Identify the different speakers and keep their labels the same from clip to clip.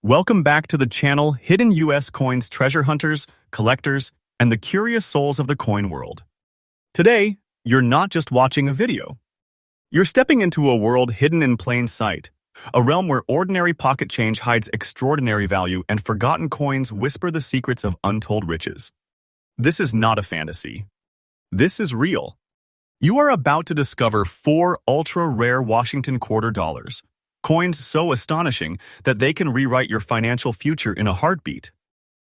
Speaker 1: Welcome back to the channel Hidden US Coins Treasure Hunters, Collectors, and the Curious Souls of the Coin World. Today, you're not just watching a video. You're stepping into a world hidden in plain sight, a realm where ordinary pocket change hides extraordinary value and forgotten coins whisper the secrets of untold riches. This is not a fantasy. This is real. You are about to discover 4 ultra-rare Washington quarter dollars, coins so astonishing that they can rewrite your financial future in a heartbeat.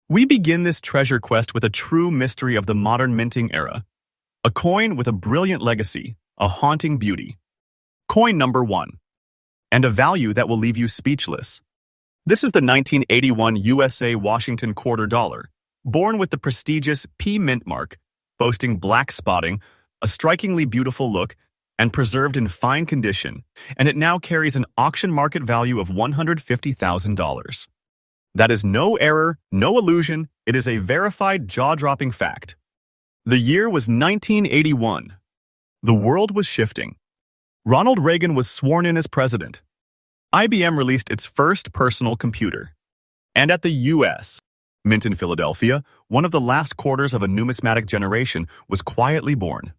Speaker 1: We begin this treasure quest with a true mystery of the modern minting era. A coin with a brilliant legacy, a haunting beauty. Coin number 1. And a value that will leave you speechless. This is the 1981 USA Washington quarter dollar, born with the prestigious P mint mark, boasting black spotting, a strikingly beautiful look, and preserved in fine condition, and it now carries an auction market value of $150,000. That is no error, no illusion, it is a verified jaw-dropping fact. The year was 1981. The world was shifting. Ronald Reagan was sworn in as president. IBM released its first personal computer. And at the U.S. Mint in Philadelphia, one of the last quarters of a numismatic generation, was quietly born.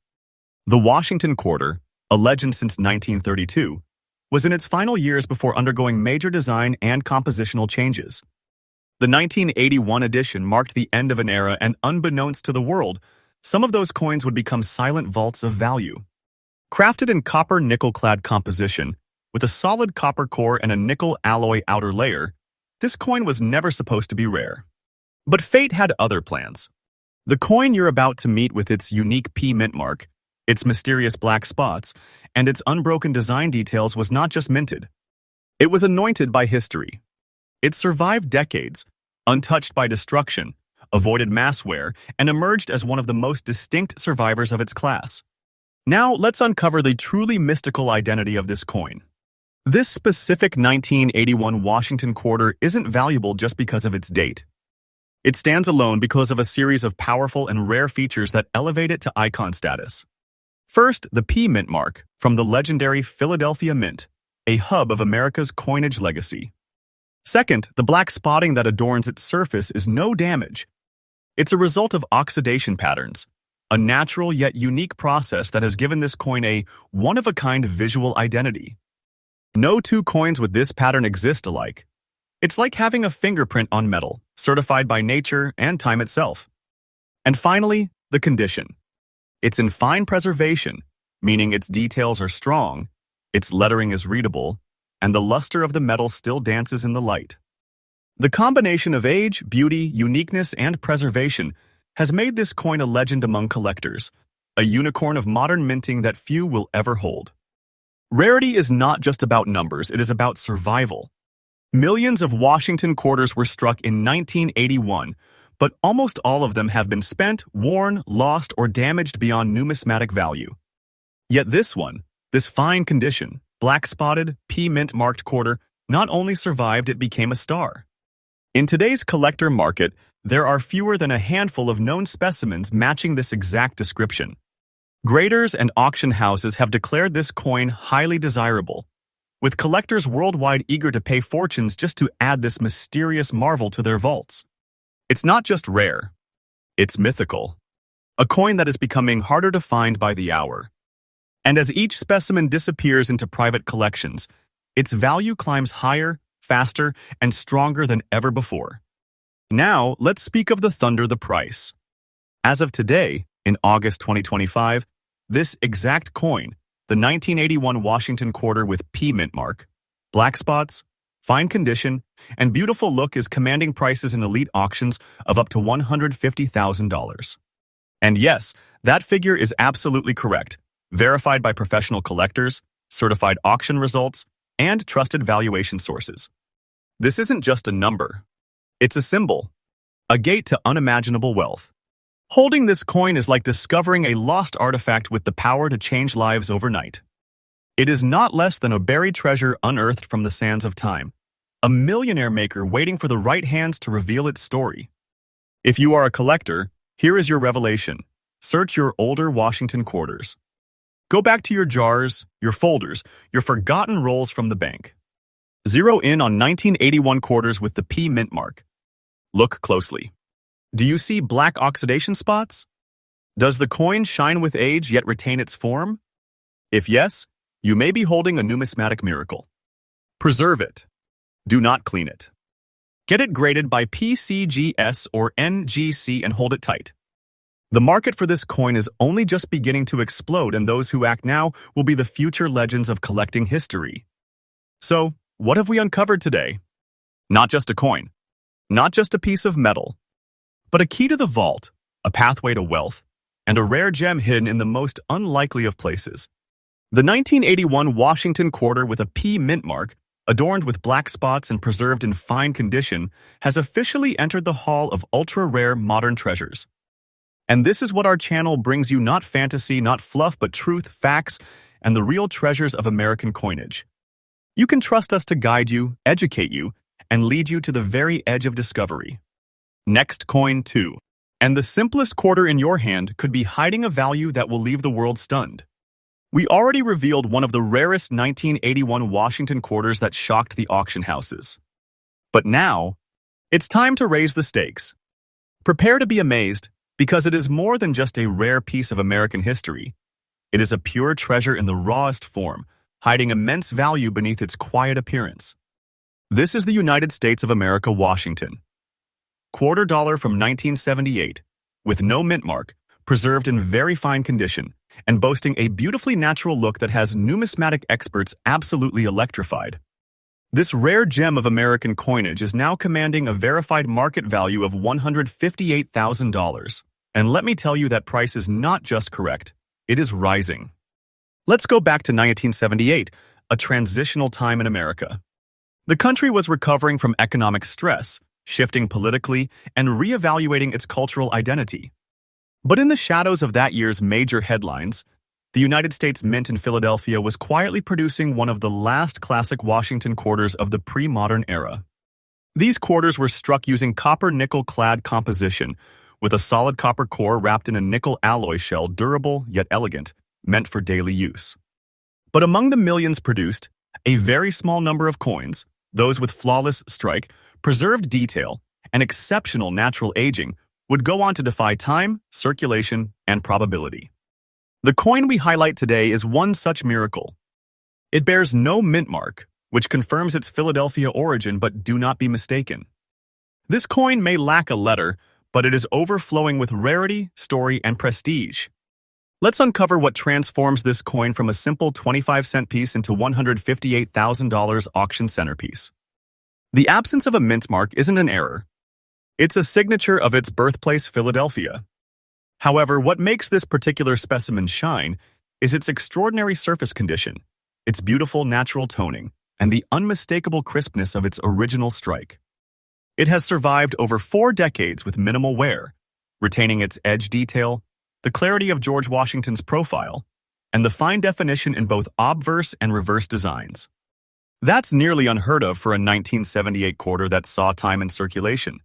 Speaker 1: The Washington quarter, a legend since 1932, was in its final years before undergoing major design and compositional changes. The 1981 edition marked the end of an era, and unbeknownst to the world, some of those coins would become silent vaults of value. Crafted in copper-nickel-clad composition, with a solid copper core and a nickel alloy outer layer, this coin was never supposed to be rare. But fate had other plans. The coin you're about to meet, with its unique P mint mark, its mysterious black spots, and its unbroken design details, was not just minted. It was anointed by history. It survived decades, untouched by destruction, avoided mass wear, and emerged as one of the most distinct survivors of its class. Now, let's uncover the truly mystical identity of this coin. This specific 1981 Washington quarter isn't valuable just because of its date. It stands alone because of a series of powerful and rare features that elevate it to icon status. First, the P mint mark, from the legendary Philadelphia Mint, a hub of America's coinage legacy. Second, the black spotting that adorns its surface is no damage. It's a result of oxidation patterns, a natural yet unique process that has given this coin a one-of-a-kind visual identity. No two coins with this pattern exist alike. It's like having a fingerprint on metal, certified by nature and time itself. And finally, the condition. It's in fine preservation, meaning its details are strong, its lettering is readable, and the luster of the metal still dances in the light. The combination of age, beauty, uniqueness, and preservation has made this coin a legend among collectors, a unicorn of modern minting that few will ever hold. Rarity is not just about numbers, it is about survival. Millions of Washington quarters were struck in 1981, but almost all of them have been spent, worn, lost, or damaged beyond numismatic value. Yet this one, this fine condition, black-spotted, P-mint-marked quarter, not only survived, it became a star. In today's collector market, there are fewer than a handful of known specimens matching this exact description. Graders and auction houses have declared this coin highly desirable, with collectors worldwide eager to pay fortunes just to add this mysterious marvel to their vaults. It's not just rare, it's mythical. A coin that is becoming harder to find by the hour. And as each specimen disappears into private collections, its value climbs higher, faster, and stronger than ever before. Now, let's speak of the price. As of today, in August 2025, this exact coin, the 1981 Washington quarter with P mint mark, black spots, fine condition, and beautiful look, is commanding prices in elite auctions of up to $150,000. And yes, that figure is absolutely correct, verified by professional collectors, certified auction results, and trusted valuation sources. This isn't just a number. It's a symbol, a gate to unimaginable wealth. Holding this coin is like discovering a lost artifact with the power to change lives overnight. It is not less than a buried treasure unearthed from the sands of time, a millionaire maker waiting for the right hands to reveal its story. If you are a collector, here is your revelation. Search your older Washington quarters. Go back to your jars, your folders, your forgotten rolls from the bank. Zero in on 1981 quarters with the P mint mark. Look closely. Do you see black oxidation spots? Does the coin shine with age yet retain its form? If yes, you may be holding a numismatic miracle. Preserve it. Do not clean it. Get it graded by PCGS or NGC and hold it tight. The market for this coin is only just beginning to explode, and those who act now will be the future legends of collecting history. So, what have we uncovered today? Not just a coin, not just a piece of metal, but a key to the vault, a pathway to wealth, and a rare gem hidden in the most unlikely of places. The 1981 Washington quarter with a P mint mark, adorned with black spots and preserved in fine condition, has officially entered the hall of ultra-rare modern treasures. And this is what our channel brings you: not fantasy, not fluff, but truth, facts, and the real treasures of American coinage. You can trust us to guide you, educate you, and lead you to the very edge of discovery. Next coin 2. And the simplest quarter in your hand could be hiding a value that will leave the world stunned. We already revealed one of the rarest 1981 Washington quarters that shocked the auction houses. But now, it's time to raise the stakes. Prepare to be amazed, because it is more than just a rare piece of American history. It is a pure treasure in the rawest form, hiding immense value beneath its quiet appearance. This is the United States of America, Washington. $quarter from 1978, with no mint mark, preserved in very fine condition, and boasting a beautifully natural look that has numismatic experts absolutely electrified. This rare gem of American coinage is now commanding a verified market value of $158,000. And let me tell you, that price is not just correct, it is rising. Let's go back to 1978, a transitional time in America. The country was recovering from economic stress, shifting politically, and reevaluating its cultural identity. But in the shadows of that year's major headlines, the United States Mint in Philadelphia was quietly producing one of the last classic Washington quarters of the pre-modern era. These quarters were struck using copper-nickel-clad composition, with a solid copper core wrapped in a nickel alloy shell, durable yet elegant, meant for daily use. But among the millions produced, a very small number of coins, those with flawless strike, preserved detail, and exceptional natural aging, would go on to defy time, circulation, and probability. The coin we highlight today is one such miracle. It bears no mint mark, which confirms its Philadelphia origin, but do not be mistaken. This coin may lack a letter, but it is overflowing with rarity, story, and prestige. Let's uncover what transforms this coin from a simple 25-cent piece into $158,000 auction centerpiece. The absence of a mint mark isn't an error. It's a signature of its birthplace, Philadelphia. However, what makes this particular specimen shine is its extraordinary surface condition, its beautiful natural toning, and the unmistakable crispness of its original strike. It has survived over 4 decades with minimal wear, retaining its edge detail, the clarity of George Washington's profile, and the fine definition in both obverse and reverse designs. That's nearly unheard of for a 1978 quarter that saw time in circulation.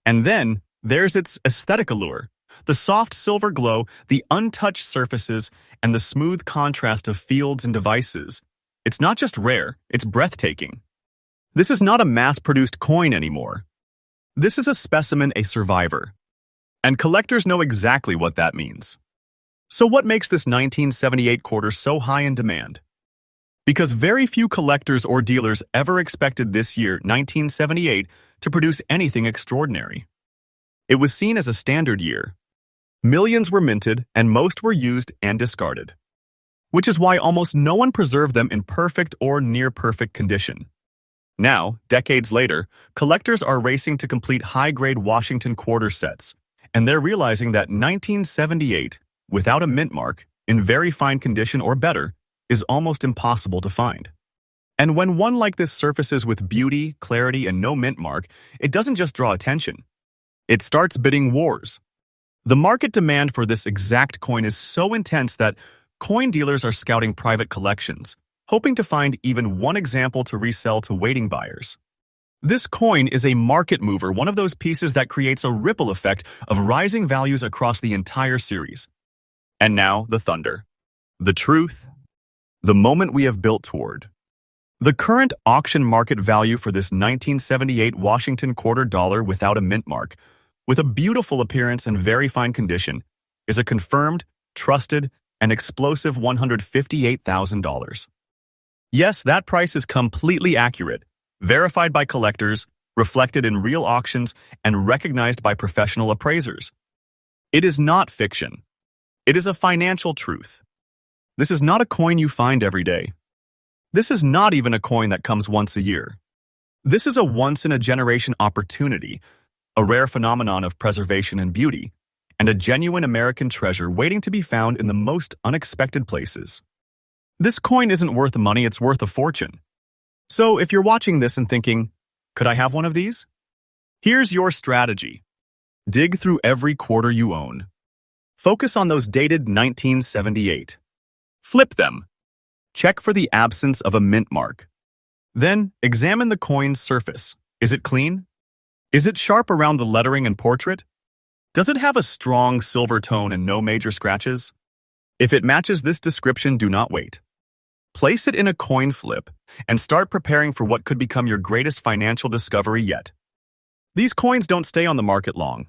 Speaker 1: And then, there's its aesthetic allure, the soft silver glow, the untouched surfaces, and the smooth contrast of fields and devices. It's not just rare, it's breathtaking. This is not a mass-produced coin anymore. This is a specimen, a survivor. And collectors know exactly what that means. So what makes this 1978 quarter so high in demand? Because very few collectors or dealers ever expected this year, 1978, to produce anything extraordinary. It was seen as a standard year. Millions were minted, and most were used and discarded. Which is why almost no one preserved them in perfect or near-perfect condition. Now, decades later, collectors are racing to complete high-grade Washington quarter sets, and they're realizing that 1978, without a mint mark, in very fine condition or better, is almost impossible to find. And when one like this surfaces with beauty, clarity, and no mint mark, it doesn't just draw attention. It starts bidding wars. The market demand for this exact coin is so intense that coin dealers are scouting private collections, hoping to find even one example to resell to waiting buyers. This coin is a market mover, one of those pieces that creates a ripple effect of rising values across the entire series. And now, the thunder. The truth. The moment we have built toward. The current auction market value for this 1978 Washington quarter dollar without a mint mark, with a beautiful appearance and very fine condition, is a confirmed, trusted, and explosive $158,000. Yes, that price is completely accurate, verified by collectors, reflected in real auctions, and recognized by professional appraisers. It is not fiction. It is a financial truth. This is not a coin you find every day. This is not even a coin that comes once a year. This is a once-in-a-generation opportunity, a rare phenomenon of preservation and beauty, and a genuine American treasure waiting to be found in the most unexpected places. This coin isn't worth money, it's worth a fortune. So if you're watching this and thinking, could I have one of these? Here's your strategy. Dig through every quarter you own. Focus on those dated 1978. Flip them. Check for the absence of a mint mark. Then, examine the coin's surface. Is it clean? Is it sharp around the lettering and portrait? Does it have a strong silver tone and no major scratches? If it matches this description, do not wait. Place it in a coin flip and start preparing for what could become your greatest financial discovery yet. These coins don't stay on the market long,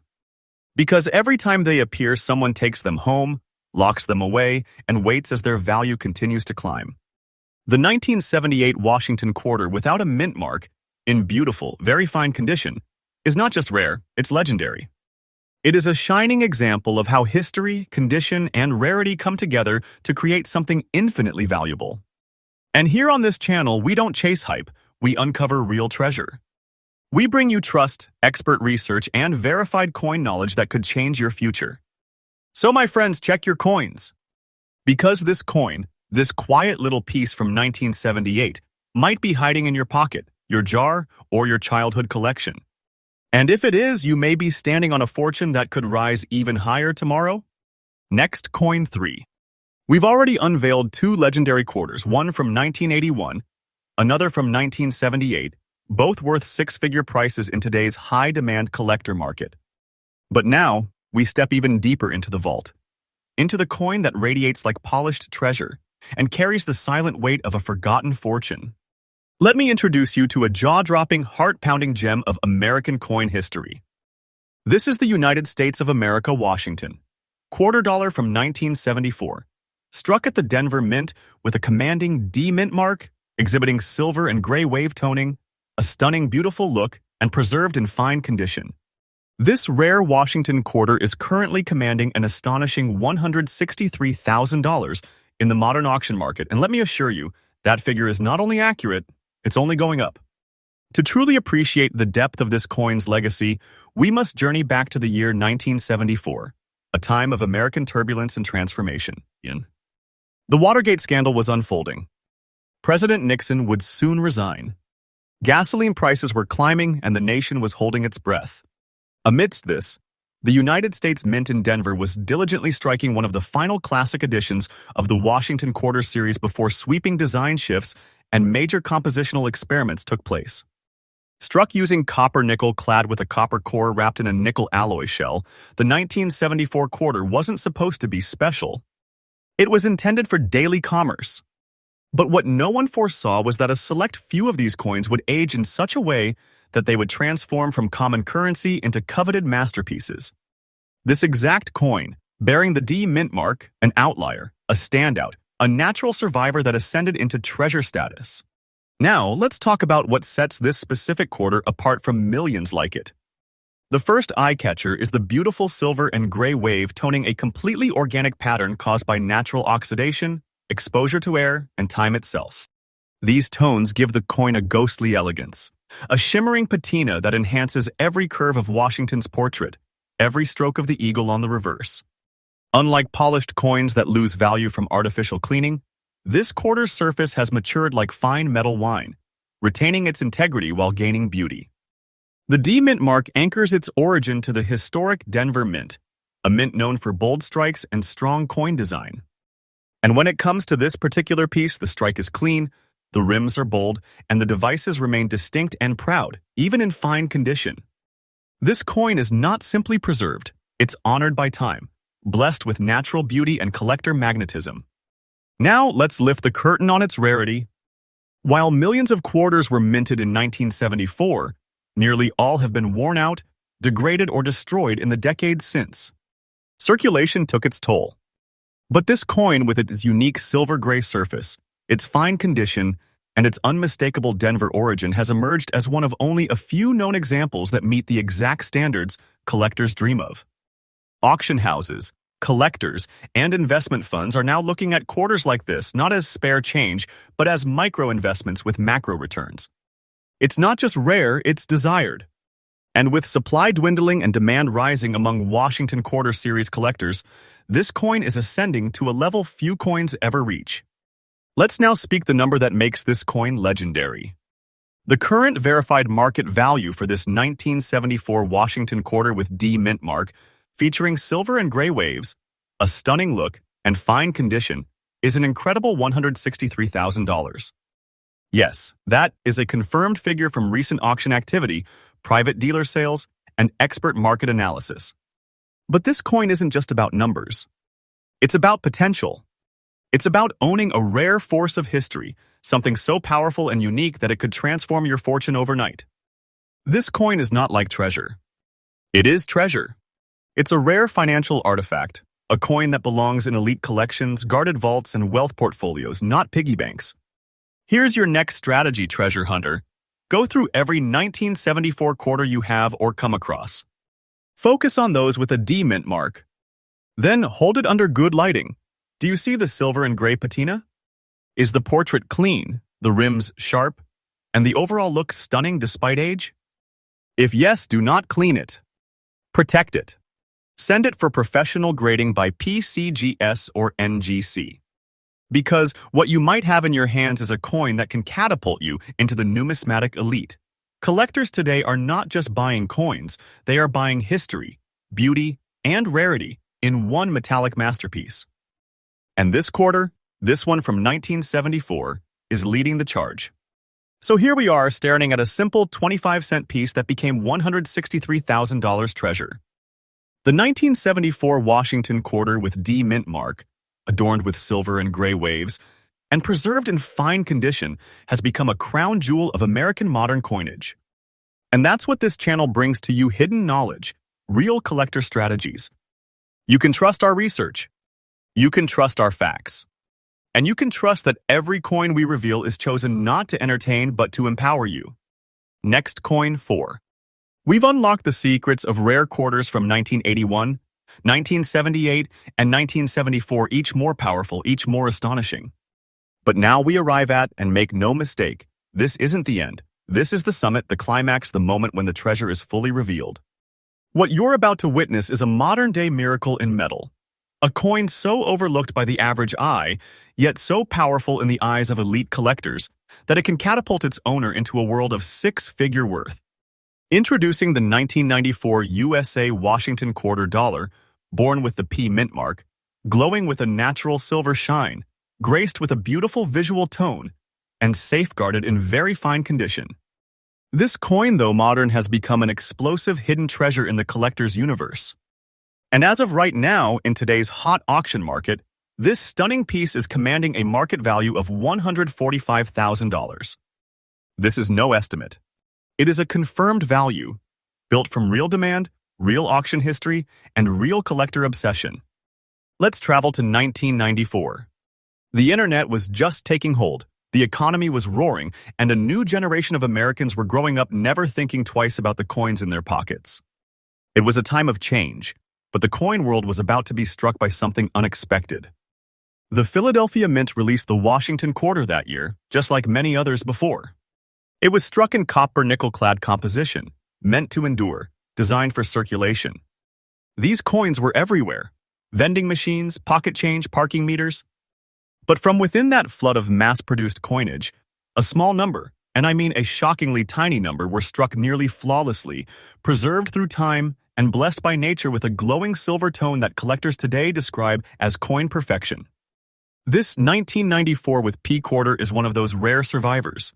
Speaker 1: because every time they appear, someone takes them home, locks them away, and waits as their value continues to climb. The 1978 Washington quarter without a mint mark, in beautiful, very fine condition, is not just rare, it's legendary. It is a shining example of how history, condition, and rarity come together to create something infinitely valuable. And here on this channel, we don't chase hype, we uncover real treasure. We bring you trust, expert research, and verified coin knowledge that could change your future. So my friends, check your coins. Because this coin, this quiet little piece from 1978, might be hiding in your pocket, your jar, or your childhood collection. And if it is, you may be standing on a fortune that could rise even higher tomorrow. Next, coin 3. We've already unveiled 2 legendary quarters, one from 1981, another from 1978, both worth 6-figure prices in today's high-demand collector market. But now, we step even deeper into the vault, into the coin that radiates like polished treasure and carries the silent weight of a forgotten fortune. Let me introduce you to a jaw-dropping, heart-pounding gem of American coin history. This is the United States of America, Washington, quarter dollar from 1974, struck at the Denver Mint with a commanding D mint mark, exhibiting silver and gray wave toning, a stunning, beautiful look, and preserved in fine condition. This rare Washington quarter is currently commanding an astonishing $163,000 in the modern auction market, and let me assure you, that figure is not only accurate, it's only going up. To truly appreciate the depth of this coin's legacy, we must journey back to the year 1974, a time of American turbulence and transformation. The Watergate scandal was unfolding. President Nixon would soon resign. Gasoline prices were climbing and the nation was holding its breath. Amidst this, the United States Mint in Denver was diligently striking one of the final classic editions of the Washington Quarter series before sweeping design shifts and major compositional experiments took place. Struck using copper nickel clad with a copper core wrapped in a nickel alloy shell, the 1974 quarter wasn't supposed to be special. It was intended for daily commerce. But what no one foresaw was that a select few of these coins would age in such a way that they would transform from common currency into coveted masterpieces. This exact coin, bearing the D mint mark, an outlier, a standout, a natural survivor that ascended into treasure status. Now, let's talk about what sets this specific quarter apart from millions like it. The first eye-catcher is the beautiful silver and gray wave toning a completely organic pattern caused by natural oxidation, exposure to air, and time itself. These tones give the coin a ghostly elegance, a shimmering patina that enhances every curve of Washington's portrait, every stroke of the eagle on the reverse. Unlike polished coins that lose value from artificial cleaning, this quarter's surface has matured like fine metal wine, retaining its integrity while gaining beauty. The D mint mark anchors its origin to the historic Denver Mint, a mint known for bold strikes and strong coin design. And when it comes to this particular piece, the strike is clean, the rims are bold, and the devices remain distinct and proud, even in fine condition. This coin is not simply preserved, it's honored by time, blessed with natural beauty and collector magnetism. Now let's lift the curtain on its rarity. While millions of quarters were minted in 1974, nearly all have been worn out, degraded, or destroyed in the decades since. Circulation took its toll. But this coin, with its unique silver-gray surface, its fine condition, and its unmistakable Denver origin, has emerged as one of only a few known examples that meet the exact standards collectors dream of. Auction houses, collectors, and investment funds are now looking at quarters like this not as spare change, but as micro-investments with macro returns. It's not just rare, it's desired. And with supply dwindling and demand rising among Washington Quarter Series collectors, this coin is ascending to a level few coins ever reach. Let's now speak the number that makes this coin legendary. The current verified market value for this 1974 Washington Quarter with D mint mark, featuring silver and gray waves, a stunning look, and fine condition, is an incredible $163,000. Yes, that is a confirmed figure from recent auction activity, private dealer sales, and expert market analysis. But this coin isn't just about numbers. It's about potential. It's about owning a rare force of history, something so powerful and unique that it could transform your fortune overnight. This coin is not like treasure. It is treasure. It's a rare financial artifact, a coin that belongs in elite collections, guarded vaults, and wealth portfolios, not piggy banks. Here's your next strategy, treasure hunter. Go through every 1974 quarter you have or come across. Focus on those with a D mint mark. Then hold it under good lighting. Do you see the silver and gray patina? Is the portrait clean, the rims sharp, and the overall look stunning despite age? If yes, do not clean it. Protect it. Send it for professional grading by PCGS or NGC. Because what you might have in your hands is a coin that can catapult you into the numismatic elite. Collectors today are not just buying coins, they are buying history, beauty, and rarity in one metallic masterpiece. And this quarter, this one from 1974, is leading the charge. So here we are staring at a simple 25-cent piece that became $163,000 treasure. The 1974 Washington Quarter with D mint mark, adorned with silver and gray waves, and preserved in fine condition, has become a crown jewel of American modern coinage. And that's what this channel brings to you: hidden knowledge, real collector strategies. You can trust our research. You can trust our facts. And you can trust that every coin we reveal is chosen not to entertain but to empower you. Next coin 4. We've unlocked the secrets of rare quarters from 1981, 1978, and 1974, each more powerful, each more astonishing. But now we arrive at, and make no mistake, this isn't the end. This is the summit, the climax, the moment when the treasure is fully revealed. What you're about to witness is a modern-day miracle in metal. A coin so overlooked by the average eye, yet so powerful in the eyes of elite collectors, that it can catapult its owner into a world of six-figure worth. Introducing the 1994 USA Washington Quarter Dollar, born with the P mint mark, glowing with a natural silver shine, graced with a beautiful visual tone, and safeguarded in very fine condition. This coin, though modern, has become an explosive hidden treasure in the collector's universe. And as of right now, in today's hot auction market, this stunning piece is commanding a market value of $145,000. This is no estimate. It is a confirmed value, built from real demand, real auction history, and real collector obsession. Let's travel to 1994. The internet was just taking hold, the economy was roaring, and a new generation of Americans were growing up never thinking twice about the coins in their pockets. It was a time of change, but the coin world was about to be struck by something unexpected. The Philadelphia Mint released the Washington Quarter that year, just like many others before. It was struck in copper nickel-clad composition, meant to endure, designed for circulation. These coins were everywhere: vending machines, pocket change, parking meters. But from within that flood of mass-produced coinage, a small number, and I mean a shockingly tiny number, were struck nearly flawlessly, preserved through time, and blessed by nature with a glowing silver tone that collectors today describe as coin perfection. This 1994 with P quarter is one of those rare survivors.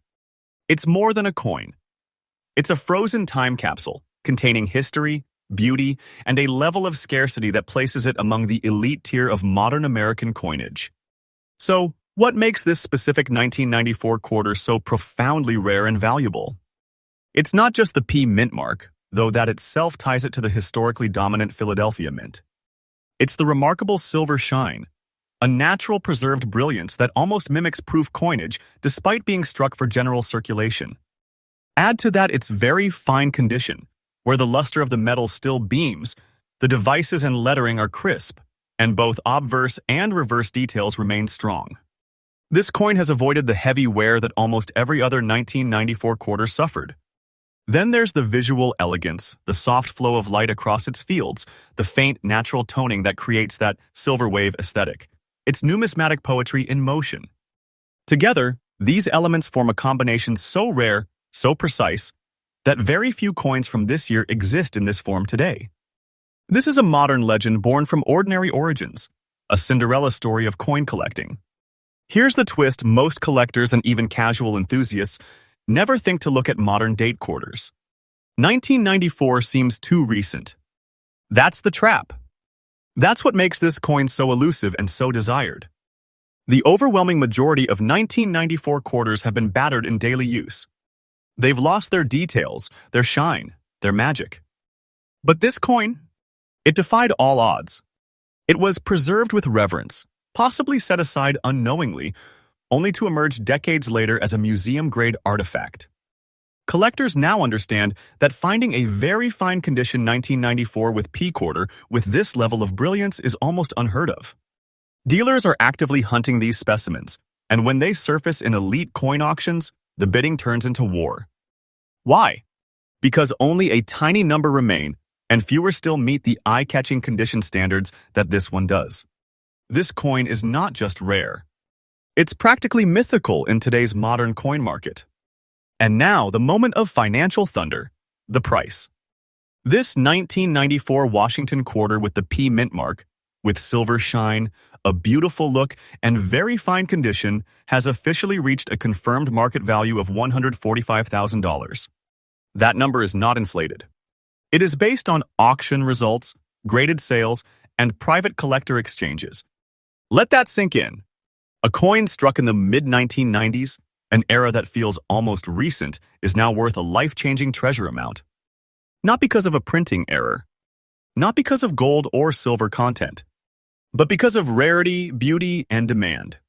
Speaker 1: It's more than a coin. It's a frozen time capsule containing history, beauty, and a level of scarcity that places it among the elite tier of modern American coinage. So, What makes this specific 1994 quarter so profoundly rare and valuable? It's not just the P mint mark, though that itself ties it to the historically dominant Philadelphia mint. It's the remarkable silver shine, a natural preserved brilliance that almost mimics proof coinage despite being struck for general circulation. Add to that its very fine condition, where the luster of the metal still beams, the devices and lettering are crisp, and both obverse and reverse details remain strong. This coin has avoided the heavy wear that almost every other 1994 quarter suffered. Then there's the visual elegance, the soft flow of light across its fields, the faint natural toning that creates that silver wave aesthetic. It's numismatic poetry in motion. Together, these elements form a combination so rare, so precise, that very few coins from this year exist in this form today. This is a modern legend born from ordinary origins, a Cinderella story of coin collecting. Here's the twist: most collectors and even casual enthusiasts never think to look at modern date quarters. 1994 seems too recent. That's the trap. That's what makes this coin so elusive and so desired. The overwhelming majority of 1994 quarters have been battered in daily use. They've lost their details, their shine, their magic. But this coin, it defied all odds. It was preserved with reverence, possibly set aside unknowingly, only to emerge decades later as a museum-grade artifact. Collectors now understand that finding a very fine condition 1994 with P quarter with this level of brilliance is almost unheard of. Dealers are actively hunting these specimens, and when they surface in elite coin auctions, the bidding turns into war. Why? Because only a tiny number remain, and fewer still meet the eye-catching condition standards that this one does. This coin is not just rare. It's practically mythical in today's modern coin market. And now, the moment of financial thunder, the price. This 1994 Washington quarter with the P mint mark, with silver shine, a beautiful look, and very fine condition, has officially reached a confirmed market value of $145,000. That number is not inflated. It is based on auction results, graded sales, and private collector exchanges. Let that sink in. A coin struck in the mid-1990s, an era that feels almost recent, is now worth a life-changing treasure amount. Not because of a printing error, not because of gold or silver content, but because of rarity, beauty, and demand.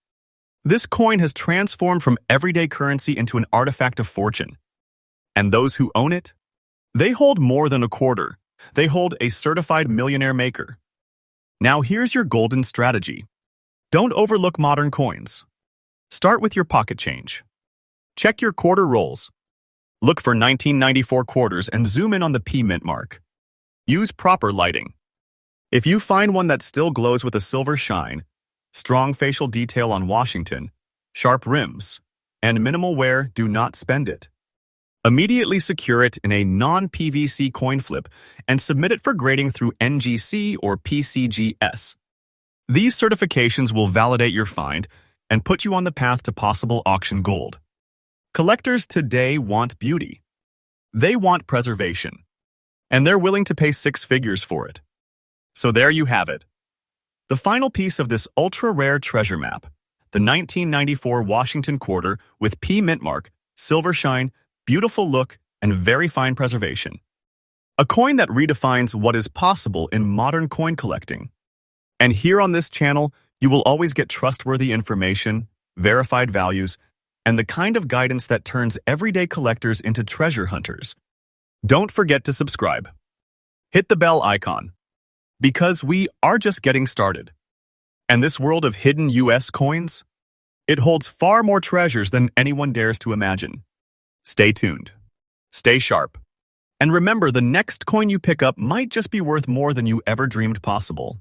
Speaker 1: This coin has transformed from everyday currency into an artifact of fortune. And those who own it, they hold more than a quarter. They hold a certified millionaire maker. Now here's your golden strategy. Don't overlook modern coins. Start with your pocket change. Check your quarter rolls. Look for 1994 quarters and zoom in on the P mint mark. Use proper lighting. If you find one that still glows with a silver shine, strong facial detail on Washington, sharp rims, and minimal wear, do not spend it. Immediately secure it in a non-PVC coin flip and submit it for grading through NGC or PCGS. These certifications will validate your find and put you on the path to possible auction gold. Collectors today want beauty. They want preservation. And they're willing to pay six figures for it. So there you have it. The final piece of this ultra-rare treasure map, the 1994 Washington quarter with P mint mark, silver shine, beautiful look, and very fine preservation. A coin that redefines what is possible in modern coin collecting. And here on this channel, you will always get trustworthy information, verified values, and the kind of guidance that turns everyday collectors into treasure hunters. Don't forget to subscribe. Hit the bell icon, because we are just getting started. And this world of hidden US coins, it holds far more treasures than anyone dares to imagine. Stay tuned. Stay sharp. And remember, the next coin you pick up might just be worth more than you ever dreamed possible.